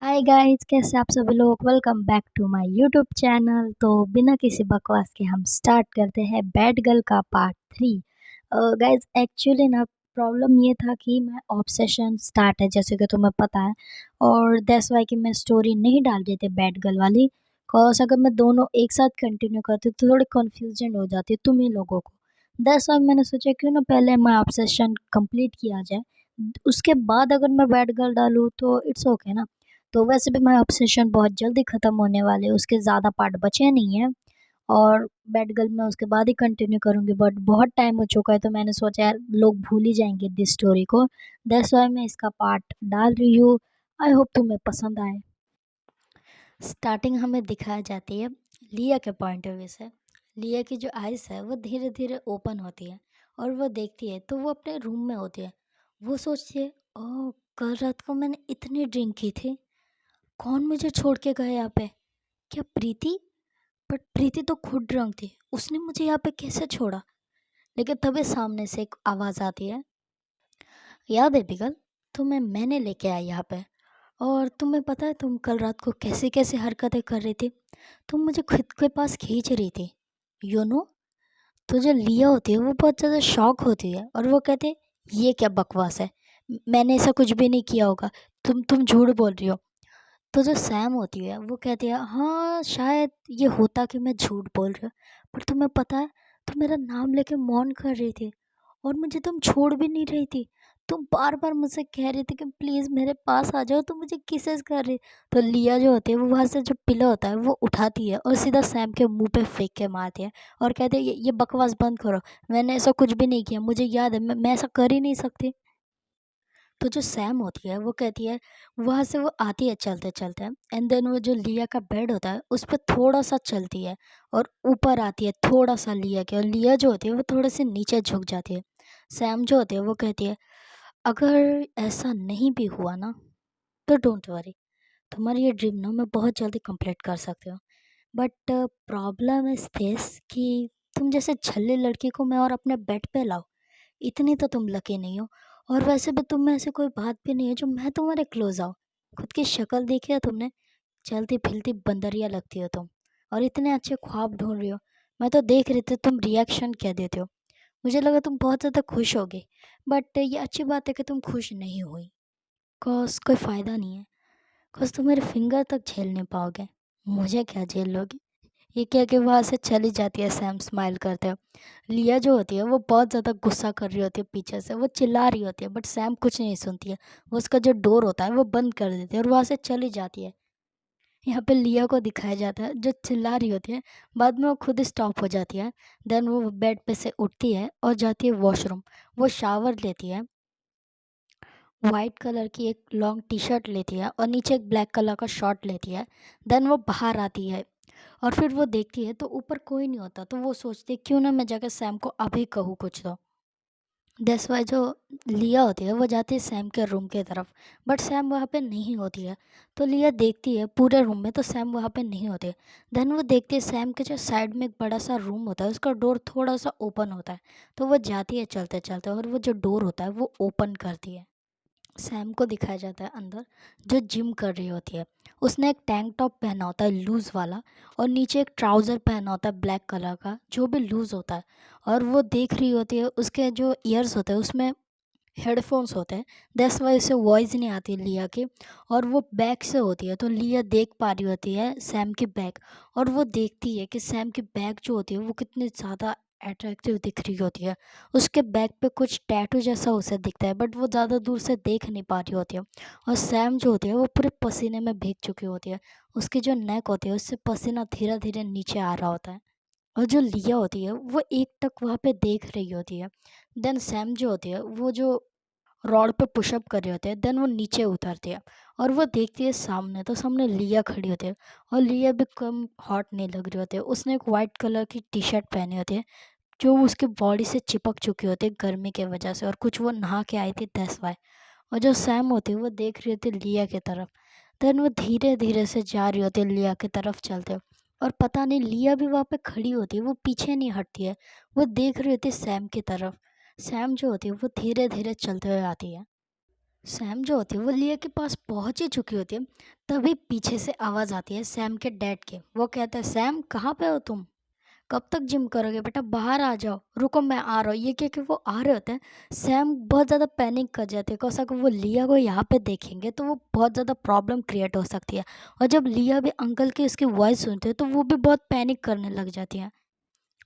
Hi guys, कैसे आप सभी लोग। Welcome back to my YouTube channel. तो बिना किसी बकवास के हम स्टार्ट करते हैं बैड गर्ल का पार्ट 3। गाइस, एक्चुअली ना प्रॉब्लम ये था कि मैं ऑब्सेशन स्टार्ट है जैसे कि तुम्हें पता है, और दैट्स वाई कि मैं स्टोरी नहीं डाल रही थी बैड गर्ल वाली। कॉज अगर मैं दोनों एक साथ कंटिन्यू करती तो थोड़ी कन्फ्यूजन हो जाती तुम ही लोगों को। दैट्स वाई मैंने सोचा क्यों ना पहले मैं ऑब्सेशन कंप्लीट किया जाए, उसके बाद अगर मैं बैड गर्ल डालूँ तो इट्स ओके ना। तो वैसे भी माय ऑब्सेशन बहुत जल्दी ख़त्म होने वाले हैं, उसके ज़्यादा पार्ट बचे नहीं हैं। और बैड गर्ल मैं उसके बाद ही कंटिन्यू करूँगी, बट बहुत टाइम हो चुका है तो मैंने सोचा यार लोग भूल ही जाएँगे दिस स्टोरी को। दैट्स व्हाई मैं इसका पार्ट डाल रही हूँ। आई होप तुम्हें पसंद आए। स्टार्टिंग हमें दिखाई जाती है लिया के पॉइंट ऑफ व्यू से। लिया की जो आइज़ है वो धीरे धीरे ओपन होती है और वो देखती है तो वो अपने रूम में होती है। वो सोचती है, ओह, कल रात को मैंने इतनी ड्रिंक की थी, कौन मुझे छोड़ के गया यहाँ पे? क्या प्रीति? बट प्रीति तो खुद ड्रंक थी, उसने मुझे यहाँ पे कैसे छोड़ा? लेकिन तभी सामने से एक आवाज़ आती है, याद है बिगल, तुम्हें मैंने लेके आई यहाँ पे। और तुम्हें पता है तुम कल रात को कैसी कैसी हरकतें कर रही थी? तुम मुझे खुद के पास खींच रही थी। यू नो, तो जो लिया होती है वो बहुत ज़्यादा शॉक होती है और वो कहते हैं, ये क्या बकवास है, मैंने ऐसा कुछ भी नहीं किया होगा, तुम झूठ बोल रही हो। तो जो सैम होती है वो कहती है, हाँ शायद ये होता कि मैं झूठ बोल रही हूँ, पर तुम्हें पता है तुम मेरा नाम लेके मौन कर रही थी और मुझे तुम छोड़ भी नहीं रही थी। तुम बार बार मुझसे कह रही थी कि प्लीज़ मेरे पास आ जाओ, तुम मुझे किसेस कर रही। तो लिया जो होती है वो वहाँ से जो पिलो होता है वो उठाती है और सीधा सैम के मुंह पे फेंक के मारती है और कहती है, ये बकवास बंद करो, मैंने ऐसा कुछ भी नहीं किया, मुझे याद है, मैं ऐसा कर ही नहीं सकती। तो जो सैम होती है वो कहती है, वहाँ से वो आती है चलते-चलते, एंड देन वो जो लिया का बेड होता है उस पे थोड़ा-सा चलती है और ऊपर आती है थोड़ा-सा लिया के, और लिया जो होती है वो थोड़े-से नीचे झुक जाती है। सैम जो होती है वो कहती है, अगर ऐसा नहीं भी हुआ ना तो डोंट वरी, तुम्हारी ये ड्रीम ना मैं बहुत जल्दी कंप्लीट कर सकती हूँ। बट प्रॉब्लम इज़ दिस कि तुम जैसे झल्ली लड़की को मैं और अपने बेड पे लाऊँ, इतनी तो तुम लकी नहीं हो। और वैसे भी तुम में ऐसी कोई बात भी नहीं है जो मैं तुम्हारे क्लोज आऊँ। खुद की शक्ल देखी है तुमने? चलती-फिरती बंदरिया लगती हो तुम, और इतने अच्छे ख्वाब ढूँढ रही हो। मैं तो देख रही थी तुम रिएक्शन क्या देते हो। मुझे लगा तुम बहुत ज़्यादा खुश होगे, बट ये अच्छी बात है कि तुम खुश नहीं हुई। कॉज़ कोई फ़ायदा नहीं है, कॉज़ तुम मेरे फिंगर तक झेल नहीं पाओगे। मुझे क्या झेल लोगे? ये कह के वहाँ से चली जाती है सैम स्माइल करते हुए। लिया जो होती है वो बहुत ज़्यादा गुस्सा कर रही होती है पीछे से, वो चिल्ला रही होती है बट सैम कुछ नहीं सुनती है। वो उसका जो डोर होता है वो बंद कर देती है और वहाँ से चली जाती है। यहाँ पे लिया को दिखाया जाता है जो चिल्ला रही होती है, बाद में वो खुद ही स्टॉप हो जाती है। देन वो बेड पे से उठती है और जाती है वॉशरूम। वो शावर लेती है, वाइट कलर की एक लॉन्ग टी शर्ट लेती है और नीचे एक ब्लैक कलर का शॉर्ट लेती है। देन वो बाहर आती है और फिर वो देखती है तो ऊपर कोई नहीं होता, तो वो सोचती है क्यों ना मैं जाकर सैम को अभी कहूँ कुछ तो। दैट्स वाई जो लिया होती है वो जाती है सैम के रूम की तरफ, बट सैम वहाँ पे नहीं होती है। तो लिया देखती है पूरे रूम में तो सैम वहाँ पे नहीं होती है। देन वो देखती है सैम के जो साइड में एक बड़ा सा रूम होता है उसका डोर थोड़ा सा ओपन होता है। तो वो जाती है चलते चलते और वो जो डोर होता है वो ओपन करती है। सैम को दिखाया जाता है अंदर जो जिम कर रही होती है। उसने एक टैंक टॉप पहना होता है लूज़ वाला, और नीचे एक ट्राउज़र पहना होता है ब्लैक कलर का जो भी लूज़ होता है। और वो देख रही होती है, उसके जो ईयर्स होते हैं उसमें हेडफोन्स होते हैं। दैट्स वाई उसे वॉइस नहीं आती लिया की। और वो बैक से होती है तो लिया देख पा रही होती है सैम की बैक। और वो देखती है कि सैम की बैक जो होती है वो कितनी ज़्यादा अट्रैक्टिव दिख रही होती है। उसके बैक पे कुछ टैटू जैसा उसे दिखता है बट वो ज़्यादा दूर से देख नहीं पा रही होती है। और सैम जो होती है वो पूरे पसीने में भीग चुकी होती है। उसकी जो नेक होती है उससे पसीना धीरे धीरे नीचे आ रहा होता है। और जो लिया होती है वो एकटक वहाँ पे देख रही होती है। देन सैम जो होती है वो जो रॉड पे पुशअप कर रहे होते हैं, देन वो नीचे उतरती है और वो देखती है सामने, तो सामने लिया खड़ी होती है। और लिया भी कम हॉट नहीं लग रही होती है, उसने एक वाइट कलर की टी शर्ट पहनी होती है जो उसकी बॉडी से चिपक चुकी होती है गर्मी के वजह से, और कुछ वो नहा के आई थी दैट्स वाई। और जो सैम होती है वो देख रही होती है लिया की तरफ। देन वो धीरे धीरे से जा रही होती है लिया की तरफ चलते, और पता नहीं लिया भी वहाँ पे खड़ी होती है, वो पीछे नहीं हटती है, वो देख रही होती है सैम की तरफ। सैम जो होती है वो धीरे धीरे चलते हुए आती है। सैम जो होती है वो लिया के पास पहुंच ही चुकी होती है। तभी पीछे से आवाज आती है सैम के डैड की। वो कहते हैं, सैम कहाँ पे हो तुम? कब तक जिम करोगे बेटा, बाहर आ जाओ, रुको मैं आ रहा हूँ। ये क्या कि वो आ रहे होते हैं। सैम बहुत ज़्यादा पैनिक कर जाती है, कैसा कि वो लिया को यहाँ पे देखेंगे तो वो बहुत ज़्यादा प्रॉब्लम क्रिएट हो सकती है। और जब लिया भी अंकल की उसकी वॉइस सुनते हैं तो वो भी बहुत पैनिक करने लग जाती है।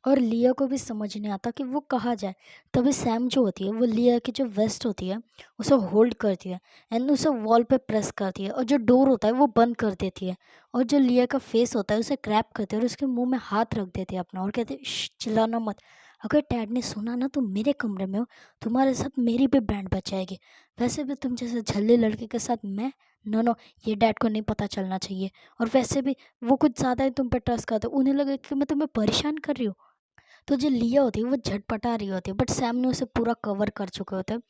और लिया को भी समझ नहीं आता कि वो कहाँ जाए। तभी सैम जो होती है वो लिया की जो वेस्ट होती है उसे होल्ड करती है एंड उसे वॉल पे प्रेस करती है, और जो डोर होता है वो बंद कर देती है। और जो लिया का फेस होता है उसे क्रैप करती है और उसके मुंह में हाथ रख देती है अपना, और कहते हैं, चिल्लाना मत। अगर डैड ने सुना ना तुम मेरे कमरे में हो, तुम्हारे साथ मेरी भी बैंड बचाएगी। वैसे भी तुम जैसे झल्ले लड़के के साथ मैं, नो नो, ये डैड को नहीं पता चलना चाहिए। और वैसे भी वो कुछ ज़्यादा ही तुम पे ट्रस्ट करते हो, उन्हें लगे कि मैं तुम्हें परेशान कर रही हूँ। तो जो लिया होती है वो झटपटा रही होती है, बट सैम ने उसे पूरा कवर कर चुके होते हैं।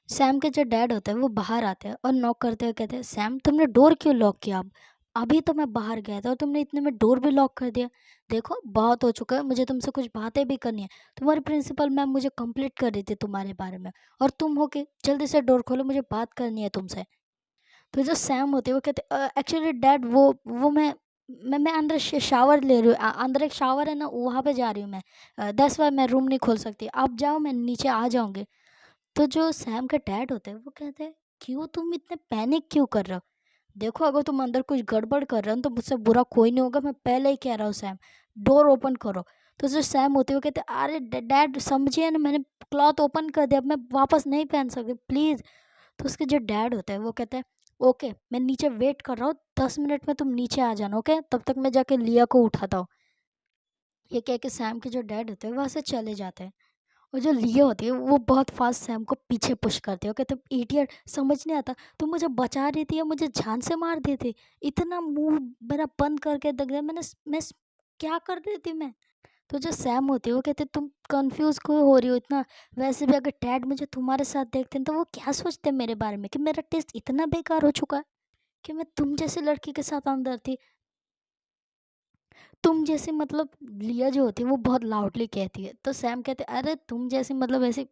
सैम के जो डैड होते हैं वो बाहर आते हैं और नॉक करते हुए कहते हैं, सैम तुमने डोर क्यों लॉक किया? अब अभी तो मैं बाहर गया था और तुमने इतने में डोर भी लॉक कर दिया। देखो बहुत हो चुका है, मुझे तुमसे कुछ बातें भी करनी है। तुम्हारी प्रिंसिपल मैम मुझे कंप्लीट कर रही थी तुम्हारे बारे में, और तुम हो के जल्दी से डोर खोलो, मुझे बात करनी है तुमसे। तो जो सैम होते हैं वो कहते, एक्चुअली डैड वो मैं अंदर शावर ले रही हूँ, अंदर एक शावर है ना, वहाँ पे जा रही हूँ मैं। दैट्स वाई मैं रूम नहीं खोल सकती, आप जाओ मैं नीचे आ जाऊँगी। तो जो सैम के डैड होते हैं वो कहते हैं, क्यों तुम इतने पैनिक क्यों कर रहे हो? देखो अगर तुम अंदर कुछ गड़बड़ कर रहे हो ना, तो मुझसे बुरा कोई नहीं होगा, मैं पहले ही कह रहा हूँ सैम, डोर ओपन करो। तो जो सैम होते हैं वो कहते हैं, अरे डैड समझिए ना, मैंने क्लॉथ ओपन कर दिया, अब मैं वापस नहीं पहन सकती प्लीज़। तो उसके जो डैड होता है वो कहता है, ओके मैं नीचे वेट कर रहा हूँ, 10 मिनट में तुम नीचे आ जाना, ओके तब तक मैं जाके लिया को उठाता हूँ। ये कह के सैम के जो डैड होते हैं वहाँ से चले जाते हैं। और जो लिया होती है वो बहुत फास्ट सैम को पीछे पुश करते हो, कहते इडियट, समझ नहीं आता, तुम मुझे बचा रही थी या मुझे जान से मार दी थी? इतना मुंह मेरा बंद करके दग गया, क्या कर रही थी मैं? तो जो सैम होती है वो कहते, तुम कंफ्यूज क्यों हो रही हो इतना? वैसे भी अगर डैड मुझे तुम्हारे साथ देखते हैं तो वो क्या सोचते हैं मेरे बारे में, कि मेरा टेस्ट इतना बेकार हो चुका है कि मैं तुम जैसी लड़की के साथ अंदर थी। तुम जैसे मतलब, लिया जो होती है वो बहुत लाउडली कहती है, तो सैम कहते, अरे तुम जैसे मतलब ऐसे,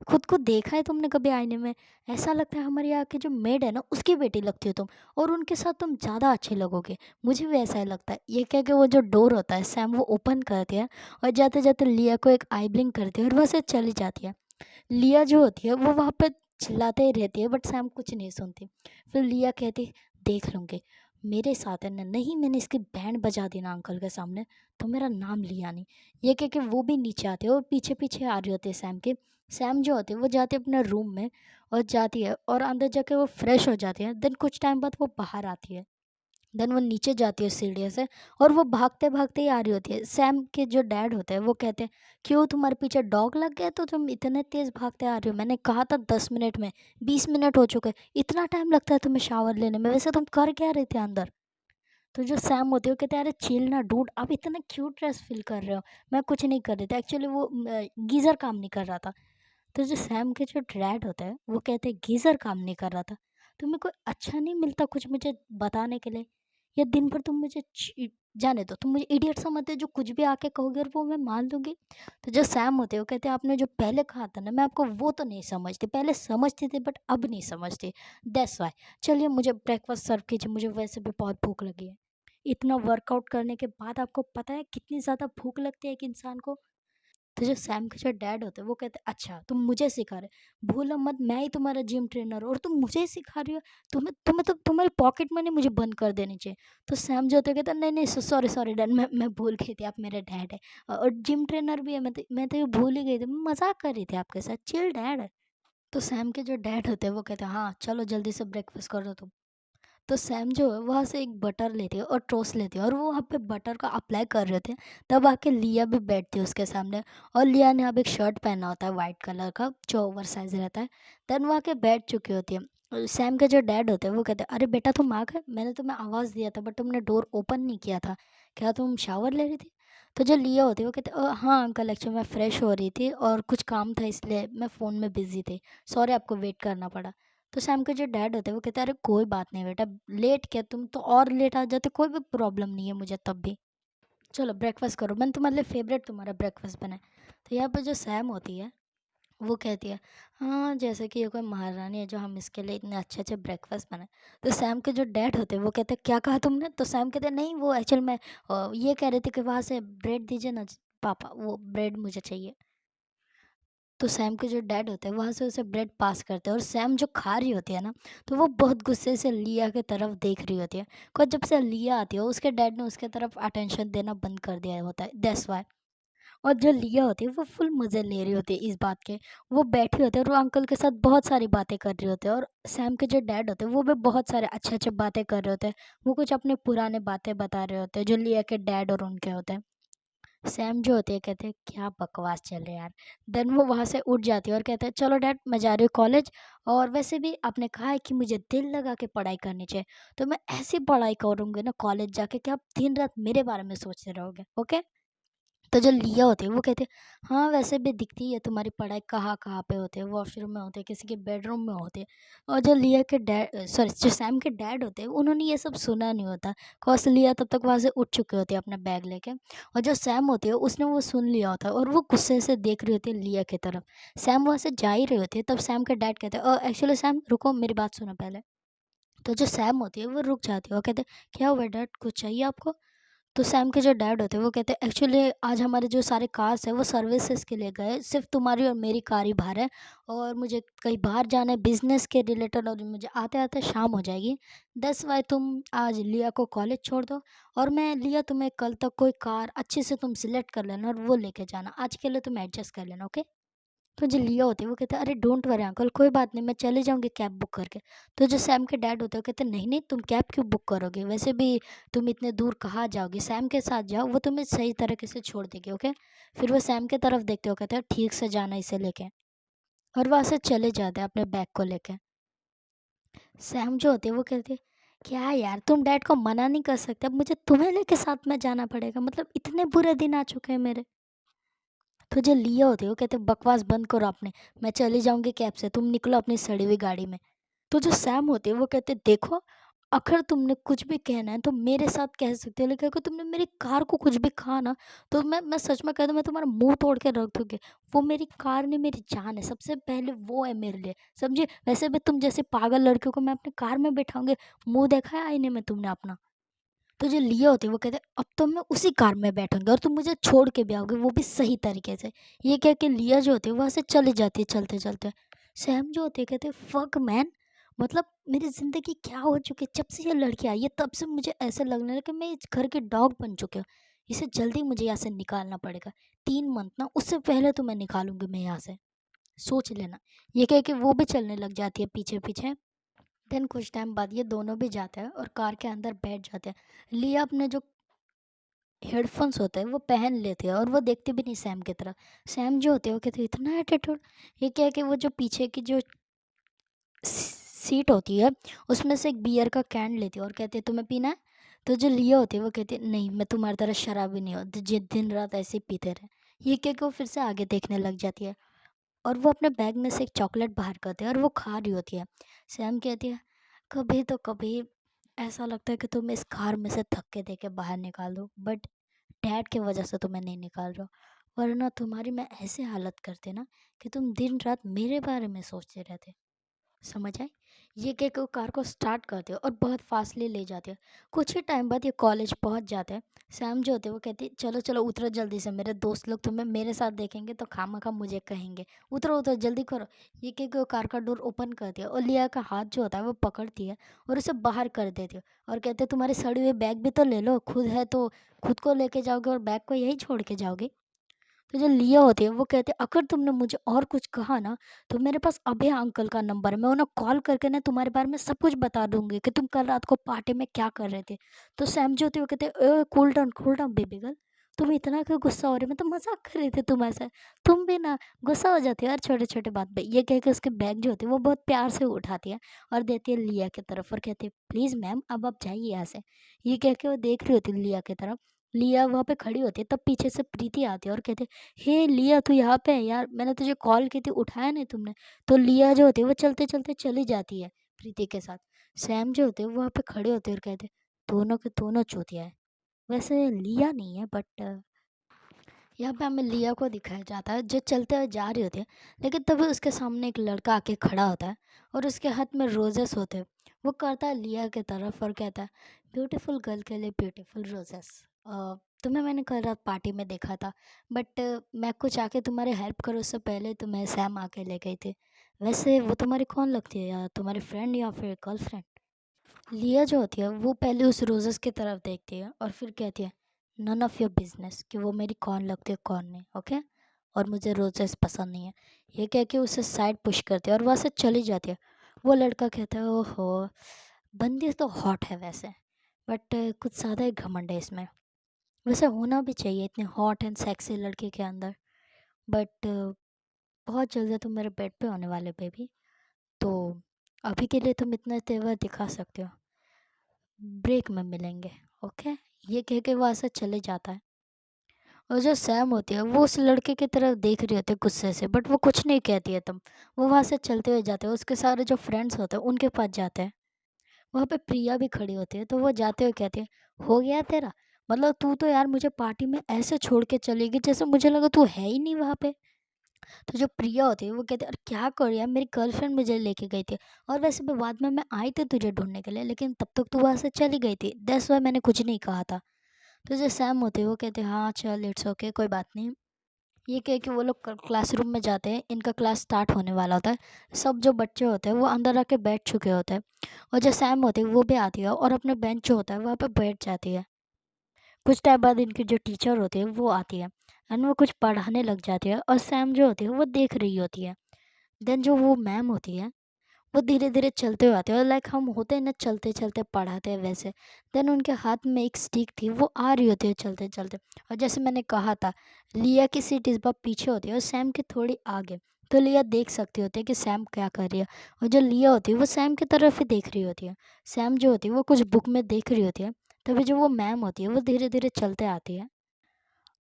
खुद को देखा है तुमने कभी आईने में? ऐसा लगता है हमारे यहाँ की जो मेड है ना उसकी बेटी लगती हो तुम, और उनके साथ तुम ज़्यादा अच्छे लगोगे। मुझे भी ऐसा ही लगता है। ये कह के वो जो डोर होता है सैम वो ओपन करती है, और जाते जाते लिया को एक आई ब्लिंक करती है और वह से चली जाती है। लिया जो होती है वो वहाँ पे चिल्लाते ही रहती है, बट सैम कुछ नहीं सुनती। फिर लिया कहती, देख लूँगी, मेरे साथ है ना, नहीं मैंने इसकी बैंड बजा दी ना अंकल के सामने, तो मेरा नाम लिया नहीं। ये कह के वो भी नीचे आते हैं और पीछे पीछे आ रही होती है सैम के। सैम जो होती है वो जाती है अपने रूम में, और जाती है और अंदर जाके वो फ्रेश हो जाती है। देन कुछ टाइम बाद वो बाहर आती है। देन वो नीचे जाती है सीढ़ियों से, और वो भागते भागते ही आ रही होती है। सैम के जो डैड होते हैं वो कहते हैं, क्यों तुम्हारे पीछे डॉग लग गया तो तुम इतने तेज भागते आ रही हो? मैंने कहा था 10 मिनट में, 20 मिनट हो चुके हैं, इतना टाइम लगता है तुम्हें शावर लेने में? वैसे तुम कर क्या रहे थे अंदर? तो जो सैम होते हैं वो कहते हैं, अरे चिल ना डूड, आप इतना क्यूट ड्रेस फील कर रहे हो, मैं कुछ नहीं कर रही थी एक्चुअली, वो गीज़र काम नहीं कर रहा था। तो जो सैम के जो डैड होता है वो कहते हैं, गीज़र काम नहीं कर रहा था? तुम्हें कोई अच्छा नहीं मिलता कुछ मुझे बताने के लिए? या दिन भर तुम मुझे जाने दो, तुम मुझे इडियट समझते हो, जो कुछ भी आके कहोगे और वो मैं मान लूँगी। तो जो सैम होते हैं वो कहते हैं, आपने जो पहले कहा था ना, मैं आपको वो तो नहीं समझती, पहले समझती थी बट अब नहीं समझती, दैट्स वाई। चलिए मुझे ब्रेकफास्ट सर्व कीजिए, मुझे वैसे भी बहुत भूख लगी है। इतना वर्कआउट करने के बाद आपको पता है कितनी ज़्यादा भूख लगती है एक इंसान को? तो जो सैम के जो डैड होते हैं वो कहते हैं, अच्छा तुम मुझे सिखा रहे, भूलो मत मैं ही तुम्हारा जिम ट्रेनर हूँ और तुम मुझे ही सिखा रही हो? तुम्हें तो तुम्हारी पॉकेट मनी मुझे बंद कर देनी चाहिए। तो सैम जो होता है कहता है, नहीं नहीं, सॉरी सॉरी डैड, मैं भूल गई थी आप मेरे डैड है, और जिम ट्रेनर भी है, मैं तो ये भूल ही गई थी, मैं मजाक कर रही थी आपके साथ, चिल डैड। तो सैम के जो डैड होते हैं वो कहते हैं, हाँ चलो जल्दी से ब्रेकफास्ट कर दो तुम। तो सैम जो है वहाँ से एक बटर लेती है और टोस्ट लेती है, और वो वहाँ पे बटर का अप्लाई कर रहे थे। तब आके लिया भी बैठती है उसके सामने, और लिया ने अब एक शर्ट पहना होता है वाइट कलर का जो ओवर साइज रहता है। देन वो आके बैठ चुकी होती है। सैम के जो डैड होते हैं वो कहते हैं, अरे बेटा तुम आ गए, मैंने तुम्हें आवाज़ दिया था बट तुमने डोर ओपन नहीं किया था, क्या तुम शावर ले रही थी? तो जो लिया होती है वो कहते, हाँ अंकल एक्चुअली मैं फ्रेश हो रही थी और कुछ काम था इसलिए मैं फ़ोन में बिज़ी थी, सॉरी आपको वेट करना पड़ा। तो सैम के जो डैड होते हैं वो कहते हैं, अरे कोई बात नहीं बेटा, लेट क्या, तुम तो और लेट आ जाते, कोई भी प्रॉब्लम नहीं है मुझे तब भी। चलो ब्रेकफास्ट करो, मैंने तुम्हारे लिए फेवरेट तुम्हारा ब्रेकफास्ट बनाया। तो यहाँ पर जो सैम होती है वो कहती है, हाँ, जैसे कि ये कोई महारानी है जो हम इसके लिए इतने अच्छे-अच्छे ब्रेकफ़ास्ट बनाएँ। तो सैम के जो डैड होते हैं वो कहते हैं, "क्या कहा तुमने?" तो सैम कहते हैं, "नहीं, वो एक्चुअल में ये कह रहे थे कि वहाँ से ब्रेड दीजिए ना पापा, वो ब्रेड मुझे चाहिए।" तो सैम के जो डैड होते हैं वहाँ से उसे ब्रेड पास करते हैं और सैम जो खा रही होती है ना, तो वो बहुत गुस्से से लिया की तरफ देख रही होती है। और जब से लिया आती है उसके डैड ने उसके तरफ अटेंशन देना बंद कर दिया होता है, दैट्स व्हाई। और जो लिया होती है वो फुल मज़े ले रही होती है इस बात के। वो बैठी होती है और वो अंकल के साथ बहुत सारी बातें कर रही होती है और सैम के जो डैड होते हैं वो भी बहुत सारे अच्छे-अच्छे बातें कर रहे होते हैं। वो कुछ अपने पुराने बातें बता रहे होते हैं जो लिया के डैड और उनके होते हैं। सैम जो होती है कहते हैं, क्या बकवास चल रही है यार। देन वो वहाँ से उठ जाती है और कहते हैं, चलो डैड मैं जा रही हूँ कॉलेज, और वैसे भी आपने कहा है कि मुझे दिल लगा के पढ़ाई करनी चाहिए, तो मैं ऐसी पढ़ाई करूँगी ना कॉलेज जाके कि आप दिन रात मेरे बारे में सोचते रहोगे, ओके। तो जो लिया होती है वो कहती है, हाँ, वैसे भी दिखती है तुम्हारी पढ़ाई कहाँ-कहाँ पे होती है, वॉशरूम में होती है, किसी के बेडरूम में होती है। और जो लिया के डैड सॉरी जो सैम के डैड होते हैं उन्होंने ये सब सुना नहीं होता, कॉज़ लिया तब तक वहाँ से उठ चुकी होती है अपना बैग लेके। और जो सैम होती है उसने वो सुन लिया होता है और वो गुस्से से देख रही होती है लिया की तरफ। सैम वहाँ से जा ही रही होती है तब सैम के डैड कहते हैं, एक्चुअली सैम रुको, मेरी बात सुनो पहले। तो जो सैम होती है वो रुक जाती है और कहते हैं, क्या हुआ डैड, कुछ चाहिए आपको? तो सैम के जो डैड होते हैं वो कहते हैं, एक्चुअली आज हमारे जो सारे कार्स हैं वो सर्विसेज के लिए गए, सिर्फ तुम्हारी और मेरी कार ही बाहर है, और मुझे कहीं बाहर जाना है बिजनेस के रिलेटेड, और मुझे आते आते शाम हो जाएगी। दैट्स वाई तुम आज लिया को कॉलेज छोड़ दो, और मैं लिया तुम्हें कल तक कोई कार अच्छे से तुम सिलेक्ट कर लेना और वो लेके जाना, आज के लिए तुम एडजस्ट कर लेना, ओके। तो जो लिया होती है वो कहते हैं, अरे डोंट वरी अंकल, कोई बात नहीं, मैं चले जाऊँगी कैब बुक करके। तो जो सैम के डैड होते हैं वो कहते हैं, नहीं नहीं, तुम कैब क्यों बुक करोगे, वैसे भी तुम इतने दूर कहाँ जाओगी, सैम के साथ जाओ, वो तुम्हें सही तरीके से छोड़ देगी, ओके। फिर वो सैम के तरफ देखते हो कहते हैं, ठीक से जाना इसे लेके, और वहाँ से चले जाते हैं अपने बैग को लेके। सैम जो होती है वो कहती है, क्या यार, तुम डैड को मना नहीं कर सकते, अब मुझे तुम्हें लेके साथ में जाना पड़ेगा, मतलब इतने बुरे दिन आ चुके हैं मेरे। तो जो लिया होती है वो कहते हैं, बकवास बंद करो आपने, मैं चली जाऊंगी कैब से, तुम निकलो अपनी सड़ी हुई गाड़ी में। तो जो सैम होते हैं वो कहते हैं, देखो, अगर तुमने कुछ भी कहना है तो मेरे साथ कह सकते हो, लेकिन अगर तुमने मेरी कार को कुछ भी कहा ना, तो मैं सच में कहता हूँ, मैं तुम्हारा मुंह तोड़ के रख दूंगी। वो मेरी कार नहीं, मेरी जान है, सबसे पहले वो है मेरे लिए, समझे। वैसे भी तुम जैसे पागल लड़कियों को मैं अपनी कार में बैठाऊंगी, मुंह देखा है आईने में तुमने अपना? तो जो लिए होते हैं वो कहते हैं, अब तो मैं उसी कार में बैठूंगी और तुम मुझे छोड़ के भी आओगे, वो भी सही तरीके से। ये कह के लिया जो होती है वहां से चली जाती है चलते चलते। सैम जो होते हैं कहते हैं, फक मैन, मतलब मेरी ज़िंदगी क्या हो चुकी है, जब से ये लड़की आई है तब से मुझे ऐसे लगने लगा कि मैं इस घर के डॉग बन चुके हूँ। इसे जल्दी मुझे यहाँ से निकालना पड़ेगा। 3 मंथ ना, उससे पहले तो मैं निकालूंगी मैं यहाँ से, सोच लेना। ये कह के वो भी चलने लग जाती है पीछे पीछे। देन कुछ टाइम बाद ये दोनों भी जाते हैं और कार के अंदर बैठ जाते हैं। लिया अपने जो हेडफ़ोन्स होते हैं वो पहन लेती है और वो देखती भी नहीं सैम की तरफ। सैम जो होते हैं वो कहते हैं, इतना एटीट्यूड। ये क्या है कि वो जो पीछे की जो सीट होती है उसमें से एक बियर का कैन लेती है और कहती है, तुम्हें पीना है? तो जो लिया होती है वो कहती है, नहीं, मैं तुम्हारी तरह शराबी नहीं हूँ जो दिन रात ऐसे ही पीते रहे। ये कह के वो फिर से आगे देखने लग जाती है और वो अपने बैग में से एक चॉकलेट बाहर करती है और वो खा रही होती है। सैम कहती है, कभी तो कभी ऐसा लगता है कि तुम इस कार में से धक्के दे के बाहर निकाल दो, बट डैड की वजह से तो मैं नहीं निकाल रहा हूँ, वरना तुम्हारी मैं ऐसे हालत करते ना कि तुम दिन रात मेरे बारे में सोचते रहते। समझ आए? ये कह के वो कार को स्टार्ट करते हो और बहुत फास्टली ले जाते हो। कुछ ही टाइम बाद ये कॉलेज पहुंच जाते हैं। सैम जो होते हैं वो कहती है, चलो चलो उतरो जल्दी से, मेरे दोस्त लोग तुम्हें मेरे साथ देखेंगे तो खामखा मुझे कहेंगे, उतरो उतरो जल्दी करो। ये कह के वो कार का डोर ओपन करती है और लिया का हाथ जो होता है वो पकड़ती है और उसे बाहर कर देती है और कहते हैं, तुम्हारी सड़ी हुई बैग भी तो ले लो, खुद है तो खुद को लेके जाओगे और बैग को यहीं छोड़ के जाओगे। तो जो लिया होती है वो कहते हैं, अगर तुमने मुझे और कुछ कहा ना, तो मेरे पास अभय अंकल का नंबर है, मैं उन्हें कॉल करके ना तुम्हारे बारे में सब कुछ बता दूंगी कि तुम कल रात को पार्टी में क्या कर रहे थे। तो सैम जो होती है वो कहते हैं, कूल डाउन बेबी गर्ल, तुम इतना क्यों गुस्सा हो रहे, मैं तो मजाक कर रही थी तुम्हारे साथ। तुम भी ना गुस्सा हो जाती है यार छोटे छोटे बात पे। ये कह के उसके बैग जो होती है वो बहुत प्यार से उठाती है और देती है लिया की तरफ और कहती है, प्लीज़ मैम अब आप जाइए यहाँ से। ये कह के वो देख रही होती है लिया की तरफ। लिया वहाँ पे खड़ी होती है तब पीछे से प्रीति आती है और कहती है, हे लिया, तू यहाँ पे है यार, मैंने तुझे कॉल की थी, उठाया नहीं तुमने। तो लिया जो होती है वो चलते चलते चली जाती है प्रीति के साथ। सैम जो होते हैं वो वहाँ पे खड़े होते हैं और कहते हैं, दोनों के दोनों चूतिया है। वैसे लिया नहीं है बट यहाँ पे हमें लिया को दिखाया जाता है जो चलते हुए जा रही होती है, लेकिन तभी उसके सामने एक लड़का आके खड़ा होता है और उसके हाथ में रोजेस होते हैं। वो करता है लिया की तरफ और कहता है, ब्यूटीफुल गर्ल के लिए ब्यूटीफुल रोजेस। तुम्हें मैंने कल रात पार्टी में देखा था, बट मैं कुछ आके तुम्हारी हेल्प करूँ उससे पहले तुम्हें सैम आके ले गई थी। वैसे वो तुम्हारी कौन लगती है, या तुम्हारी फ्रेंड या फिर गर्लफ्रेंड? लिया जो होती है वो पहले उस रोजेस की तरफ देखती है और फिर कहती है, नन ऑफ योर बिजनेस कि वो मेरी कौन लगती है कौन नहीं, ओके। और मुझे रोजेस पसंद नहीं है। ये कह के उसे साइड पुश करती है और वहाँ से चली जाती है। वो लड़का कहता है, ओहो, बंदी तो हॉट है वैसे, बट कुछ ज़्यादा ही घमंड है इसमें। वैसे होना भी चाहिए इतने हॉट एंड सेक्सी लड़के के अंदर, बट बहुत जल्दी तुम मेरे बेड पे होने वाले बेबी, तो अभी के लिए तुम इतना तेवर दिखा सकते हो, ब्रेक में मिलेंगे, ओके। ये कह के वो ऐसा चले जाता है। और जो सैम होती है वो उस लड़के की तरफ देख रही होती है गुस्से से, बट वो कुछ नहीं कहती है तब। वो वहाँ से चलते हुए जाते हैं, उसके सारे जो फ्रेंड्स होते हैं उनके पास जाते हैं। वहाँ पे प्रिया भी खड़ी होती है, तो वो जाते हुए कहती है, हो गया तेरा, मतलब तू तो यार मुझे पार्टी में ऐसे छोड़ के चली गई जैसे मुझे लगा तू है ही नहीं वहाँ पे। तो जो प्रिया होती है वो कहती है, अरे क्या कर यार, मेरी गर्लफ्रेंड मुझे लेके गई थी, और वैसे भी बाद में मैं आई थी तुझे ढूंढने के लिए, लेकिन तब तक तू वहाँ से चली गई थी, दैट्स वाई मैंने कुछ नहीं कहा था। तो जो सैम होते हैं वो कहते हैं, हाँ चल इट्स ओके, कोई बात नहीं। ये कह के वो लोग क्लासरूम में जाते हैं, इनका क्लास स्टार्ट होने वाला होता है। सब जो बच्चे होते हैं वो अंदर आके बैठ चुके होते हैं, और जो सैम होती है वो भी आती है और अपने बेंच जो होता है वहाँ पे बैठ जाती है। कुछ टाइम बाद इनकी जो टीचर होती है वो आती है, एंड वो कुछ पढ़ाने लग जाती है, और सैम जो होती है वो देख रही होती है। देन जो वो मैम होती है वो धीरे धीरे चलते हुए आते हैं, और लाइक हम होते हैं ना चलते चलते पढ़ाते हैं वैसे। देन उनके हाथ में एक स्टिक थी, वो आ रही होती है चलते चलते। और जैसे मैंने कहा था, लिया की सीट इस बार पीछे होती है और सैम की थोड़ी आगे। तो लिया देख सकती होती है कि सैम क्या कर रही है, और जो लिया होती है वो सैम की तरफ ही देख रही होती है। सैम जो होती है वो कुछ बुक में देख रही होती है। तभी जो वो मैम होती है वो धीरे धीरे चलते आती है,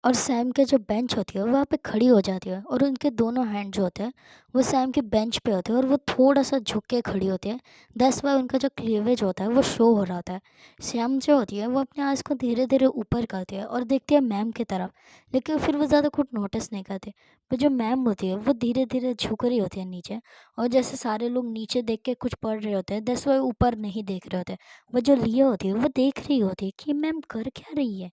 और सैम के जो बेंच होती है वहाँ पे खड़ी हो जाती है, और उनके दोनों हैंड जो होते हैं वो सैम के बेंच पे होते हैं, और वो थोड़ा सा झुक के खड़ी होती है। दैट्स वाई उनका जो क्लीवेज होता है वो शो हो रहा होता है। सैम जो होती है वो अपने आँख को धीरे धीरे ऊपर करती है और देखती है मैम की तरफ, लेकिन फिर वो ज़्यादा कुछ नोटिस नहीं करती। पर जो मैम होती है वो धीरे धीरे झुक रही होती है नीचे, और जैसे सारे लोग नीचे देख के कुछ पढ़ रहे होते हैं, दैट्स वाई ऊपर नहीं देख रहे होते। वो जो लिया होती है वो देख रही होती है कि मैम कर क्या रही है।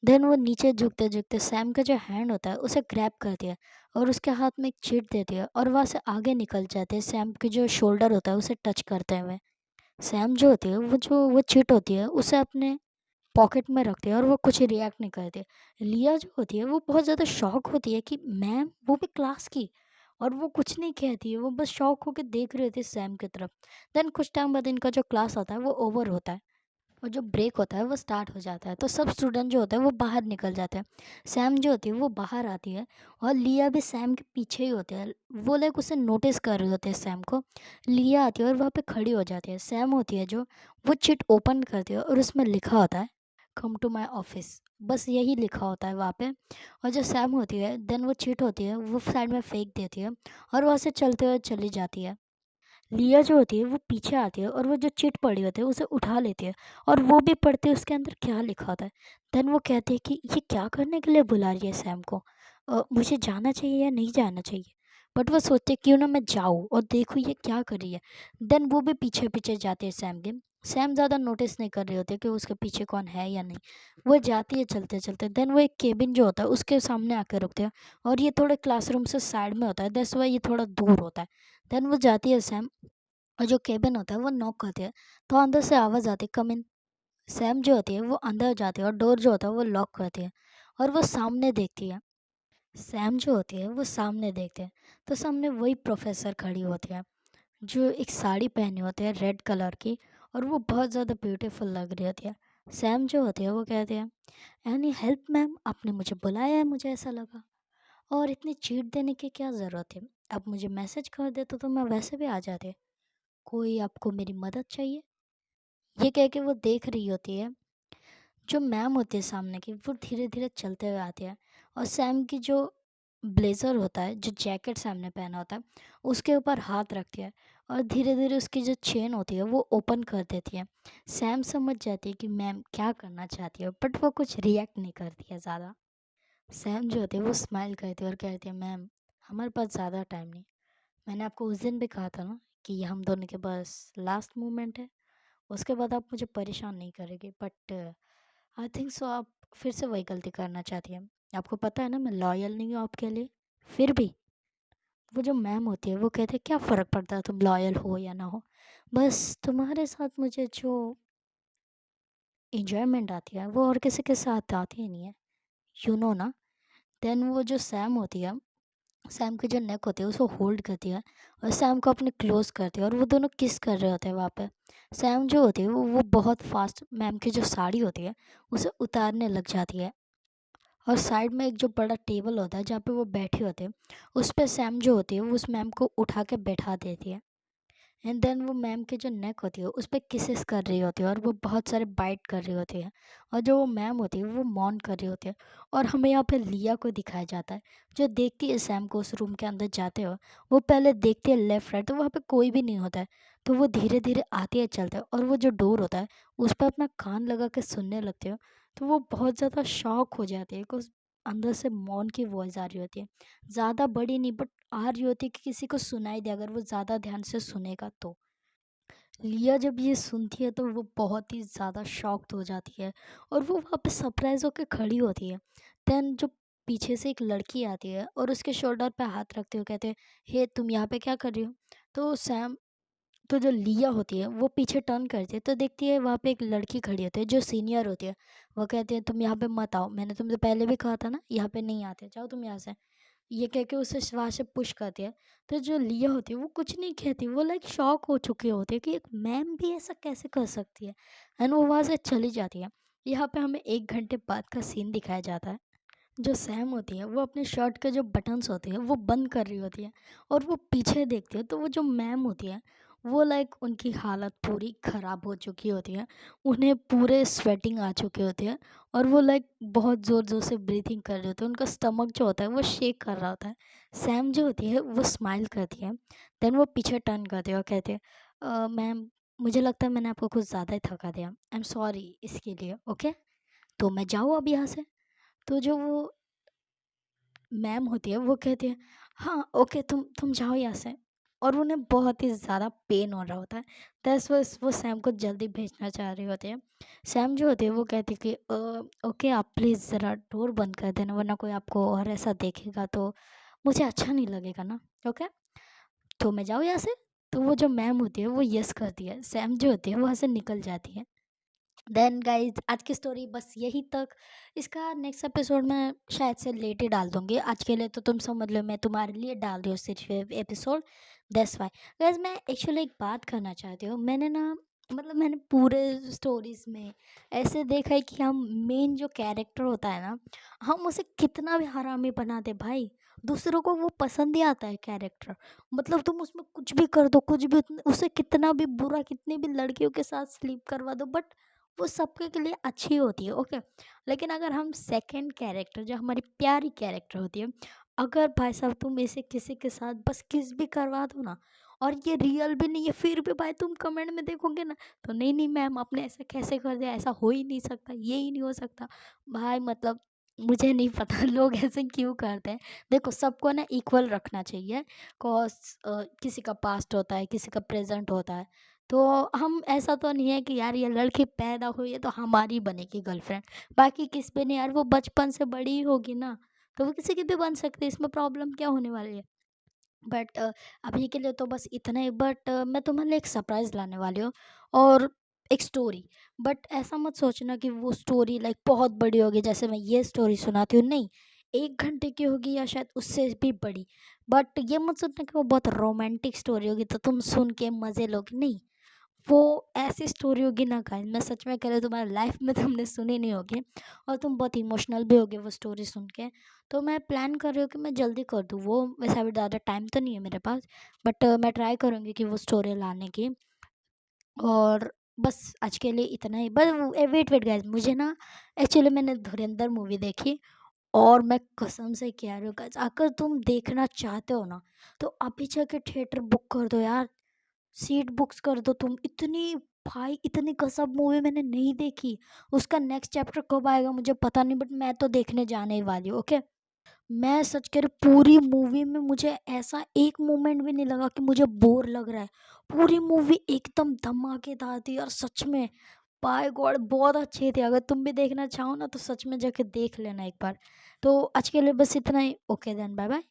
देन वो नीचे झुकते झुकते सैम का जो हैंड होता है उसे ग्रैब करती है, और उसके हाथ में एक चीट देती है, और वहाँ से आगे निकल जाते हैं सैम के जो शोल्डर होता है उसे टच करते हुए। सैम जो होती है वो चीट होती है उसे अपने पॉकेट में रखती है, और वो कुछ रिएक्ट नहीं करती। लिया जो होती है वो बहुत ज़्यादा शॉक होती है कि मैम, वो भी क्लास की, और वो कुछ नहीं कहती है, वो बस शॉक होकर देख रही होती है सैम की तरफ। देन कुछ टाइम बाद इनका जो क्लास होता है वो ओवर होता है, और जो ब्रेक होता है वो स्टार्ट हो जाता है, तो सब स्टूडेंट जो होते हैं वो बाहर निकल जाते हैं। सैम जो होती है वो बाहर आती है, और लिया भी सैम के पीछे ही होते हैं। वो लाइक उसे नोटिस कर रहे होते हैं सैम को। लिया आती है और वहाँ पे खड़ी हो जाती है। सैम होती है जो, वो चिट ओपन करती है और उसमें लिखा होता है, कम टू माई ऑफिस। बस यही लिखा होता है वहाँ पे। और जो सैम होती है देन वो चिट होती है वो साइड में फेंक देती है, और वहाँ से चलते हुए चली जाती है। लिया जो होती है वो पीछे आती है, और वो जो चिट पड़ी होती है उसे उठा लेती है, और वो भी पढ़ती है उसके अंदर क्या लिखा होता है। देन वो कहती है कि ये क्या करने के लिए बुला रही है सैम को, मुझे जाना चाहिए या नहीं जाना चाहिए। बट वो सोचते क्यों ना मैं जाऊँ और देखूँ ये क्या कर रही है। देन वो भी पीछे पीछे जाते हैं सैम के। सैम ज़्यादा नोटिस नहीं कर रही होती है कि उसके पीछे कौन है या नहीं। वो जाती है चलते चलते। देन वो एक केबिन जो होता है उसके सामने आकर रुकते हैं, और ये थोड़े क्लासरूम से साइड में होता है, दैट्स वाई ये थोड़ा दूर होता है। देन वो जाती है सैम, और जो केबिन होता है वो नॉक करती है, तो अंदर से आवाज़ आती है, कम इन। सैम जो होती है वो अंदर जाती है और डोर जो होता है वो लॉक करती है, और वो सामने देखती है। सैम जो होती है वो सामने देखते हैं, तो सामने वही प्रोफेसर खड़ी होती है, जो एक साड़ी पहनी होती है रेड कलर की, और वो बहुत ज़्यादा ब्यूटीफुल लग रही होती है। सैम जो होती है वो कहती है, एनी हेल्प मैम, आपने मुझे बुलाया है, मुझे ऐसा लगा, और इतनी चीट देने की क्या ज़रूरत है, आप मुझे मैसेज कर देते तो मैं वैसे भी आ जाती। कोई आपको मेरी मदद चाहिए? ये कह के वो देख रही होती है। जो मैम होती है सामने की वो धीरे धीरे चलते हुए आती है, और सैम की जो ब्लेज़र होता है, जो जैकेट सैम ने पहना होता है, उसके ऊपर हाथ रखती है, और धीरे धीरे उसकी जो चेन होती है वो ओपन कर देती है। सैम समझ जाती है कि मैम क्या करना चाहती है, बट वो कुछ रिएक्ट नहीं करती है ज़्यादा। सैम जो होती है वो स्माइल करती है और कहती है, मैम हमारे पास ज़्यादा टाइम नहीं। मैंने आपको उस दिन भी कहा था ना कि ये हम दोनों के बस लास्ट मोमेंट है, उसके बाद आप मुझे परेशान नहीं करेंगे, बट आई थिंक सो आप फिर से वही गलती करना चाहती हैं। आपको पता है ना मैं लॉयल नहीं हूँ आपके लिए। फिर भी वो जो मैम होती है वो कहते हैं क्या फ़र्क पड़ता है तुम लॉयल हो या ना हो, बस तुम्हारे साथ मुझे जो इंजॉयमेंट आती है वो और किसी के साथ आती ही नहीं है, यू नो ना। देन वो जो सैम होती है, सैम की जो नेक होती है उसको होल्ड करती है और सैम को अपने क्लोज करती है और वो दोनों किस कर रहे होते हैं वहाँ पे। सैम जो होती है वो बहुत फास्ट मैम की जो साड़ी होती है उसे उतारने लग जाती है और साइड में एक जो बड़ा टेबल होता है जहाँ पे वो बैठे होते हैं उस पे सैम जो होती है वो उस मैम को उठा के बैठा देती है। एंड देन वो मैम की जो नेक होती है उस पे किसेस कर रही होती है और वो बहुत सारे बाइट कर रही होती है और जो वो मैम होती है वो मौन कर रही होती है। और हमें यहाँ पे लिया को दिखाया जाता है जो देखती है सैम को उस रूम के अंदर जाते हो। वो पहले देखती है लेफ्ट राइट तो वहाँ पे कोई भी नहीं होता है। तो वो धीरे धीरे आती है चलते है और वो जो डोर होता है उस पर अपना कान लगा के सुनने लगते हो। तो वो बहुत ज़्यादा शॉक हो जाती है बिकॉज अंदर से मौन की वॉइस आ रही होती है। ज़्यादा बड़ी नहीं बट आ रही होती है कि किसी को सुनाई दे अगर वो ज़्यादा ध्यान से सुनेगा तो। लिया जब ये सुनती है तो वो बहुत ही ज़्यादा शॉक्ड हो जाती है और वो वहाँ पे सरप्राइज़ होकर खड़ी होती है। देन जो पीछे से एक लड़की आती है और उसके शोल्डर पे हाथ रखते हुए कहते हैं, हे तुम यहाँ पे क्या कर रही हो। तो सैम तो जो लिया होती है वो पीछे टर्न करती है तो देखती है वहाँ पे एक लड़की खड़ी होती है जो सीनियर होती है। वो कहती है तुम यहाँ पे मत आओ, मैंने तुमसे पहले भी कहा था ना यहाँ पे नहीं आते, जाओ तुम यहाँ से। ये कह के उसे वहाँ से पुश करती है। तो जो लिया होती है वो कुछ नहीं कहती, वो लाइक शॉक हो चुकी होती है कि एक मैम भी ऐसा कैसे कर सकती है। एंड वो वहाँ से चली जाती है। यहाँ पे हमें 1 घंटे बाद का सीन दिखाया जाता है। जो सैम होती है वो अपने शर्ट के जो बटन्स होते हैं वो बंद कर रही होती है और वो पीछे देखती है तो वो जो मैम होती है वो लाइक उनकी हालत पूरी ख़राब हो चुकी होती है। उन्हें पूरे स्वेटिंग आ चुके होते हैं और वो लाइक बहुत ज़ोर ज़ोर से ब्रीथिंग कर रहे होते हैं, उनका स्टमक जो होता है वो शेक कर रहा होता है। सैम जो होती है वो स्माइल करती है। देन वो पीछे टर्न करती है और कहते हैं, मैम मुझे लगता है मैंने आपको कुछ ज़्यादा ही थका दिया, आई एम सॉरी इसके लिए, ओके तो मैं जाऊँ अब यहाँ से। तो जो वो मैम होती है वो कहती है, हाँ ओके तुम जाओ यहाँ से। और उन्हें बहुत ही ज़्यादा पेन हो रहा होता है। दस वो सैम को जल्दी भेजना चाह रही होती है। सैम जो होती है वो कहती है कि ओके आप प्लीज़ ज़रा डोर बंद कर देना वरना कोई आपको और ऐसा देखेगा तो मुझे अच्छा नहीं लगेगा ना, ओके तो मैं जाऊँ यहाँ से। तो वो जो मैम होती है वो यस करती है, सैम जो होती है वो वहाँ से निकल जाती है। देन गाइज आज की स्टोरी बस यही तक। इसका नेक्स्ट एपिसोड मैं शायद से लेट ही डाल दूंगी, आज के लिए तो तुम समझ लो मैं तुम्हारे लिए डाल रही हूँ सिर्फ एपिसोड। दैट्स वाई गाइज मैं एक्चुअली एक बात करना चाहती हूँ। मैंने ना मतलब मैंने पूरे स्टोरीज में ऐसे देखा है कि हम मेन जो कैरेक्टर होता है ना हम उसे कितना भी हरामी बना दे भाई दूसरों को वो पसंद ही आता है कैरेक्टर। मतलब तुम उसमें कुछ भी कर दो कुछ भी उसे कितना भी बुरा कितनी भी लड़कियों के साथ स्लीप करवा दो बट वो सबके के लिए अच्छी होती है, ओके। लेकिन अगर हम सेकंड कैरेक्टर जो हमारी प्यारी कैरेक्टर होती है अगर भाई साहब तुम इसे किसी के साथ बस किस भी करवा दो ना और ये रियल भी नहीं है फिर भी भाई तुम कमेंट में देखोगे ना तो नहीं नहीं मैम आपने ऐसा कैसे कर दिया, ऐसा हो ही नहीं सकता, ये ही नहीं हो सकता। भाई मतलब मुझे नहीं पता लोग ऐसे क्यों करते हैं। देखो सबको ना इक्वल रखना चाहिए कॉज किसी का पास्ट होता है किसी का प्रेजेंट होता है। तो हम ऐसा तो नहीं है कि यार ये लड़की पैदा हुई है तो हमारी बनेगी गर्लफ्रेंड, बाकी किस पे नहीं यार वो बचपन से बड़ी ही होगी ना तो वो किसी की भी बन सकती है, इसमें प्रॉब्लम क्या होने वाली है। बट अभी के लिए तो बस इतना ही। बट मैं तुम्हारे लिए एक सरप्राइज़ लाने वाली हूँ और एक स्टोरी। बट ऐसा मत सोचना कि वो स्टोरी लाइक बहुत बड़ी होगी जैसे मैं ये स्टोरी सुनाती हूँ, नहीं। 1 घंटे की होगी या शायद उससे भी बड़ी। बट ये मत सोचना कि वो बहुत रोमांटिक स्टोरी होगी तो तुम सुन के मज़े लोगे, नहीं। वो ऐसी स्टोरी होगी ना गाइस मैं सच में कह रही हूँ तुम्हारी लाइफ में तुमने सुनी नहीं होगी और तुम बहुत इमोशनल भी होगे वो स्टोरी सुन के। तो मैं प्लान कर रही हूँ कि मैं जल्दी कर दूँ वो, वैसे अभी ज़्यादा टाइम तो नहीं है मेरे पास। बट मैं ट्राई करूँगी कि वो स्टोरी लाने की। और बस आज के लिए इतना ही। बस वेट वेट गाइस मुझे ना एक्चुअली मैंने धुरंधर मूवी देखी और मैं कसम से कह रही हूँ गाइस अगर तुम देखना चाहते हो ना तो अभी जाके थिएटर बुक कर दो यार। सीट बुक्स कर दो तुम, इतनी भाई इतनी गज़ब मूवी मैंने नहीं देखी। उसका नेक्स्ट चैप्टर कब आएगा मुझे पता नहीं, बट मैं तो देखने जाने ही वाली हूँ, ओके। मैं सच कह रही, पूरी मूवी में मुझे ऐसा एक मोमेंट भी नहीं लगा कि मुझे बोर लग रहा है। पूरी मूवी एकदम धमाकेदार थी और सच में बाय गॉड बहुत अच्छी थी। अगर तुम भी देखना चाहो ना तो सच में जाके देख लेना एक बार। तो आज के लिए बस इतना ही। Okay then, bye bye.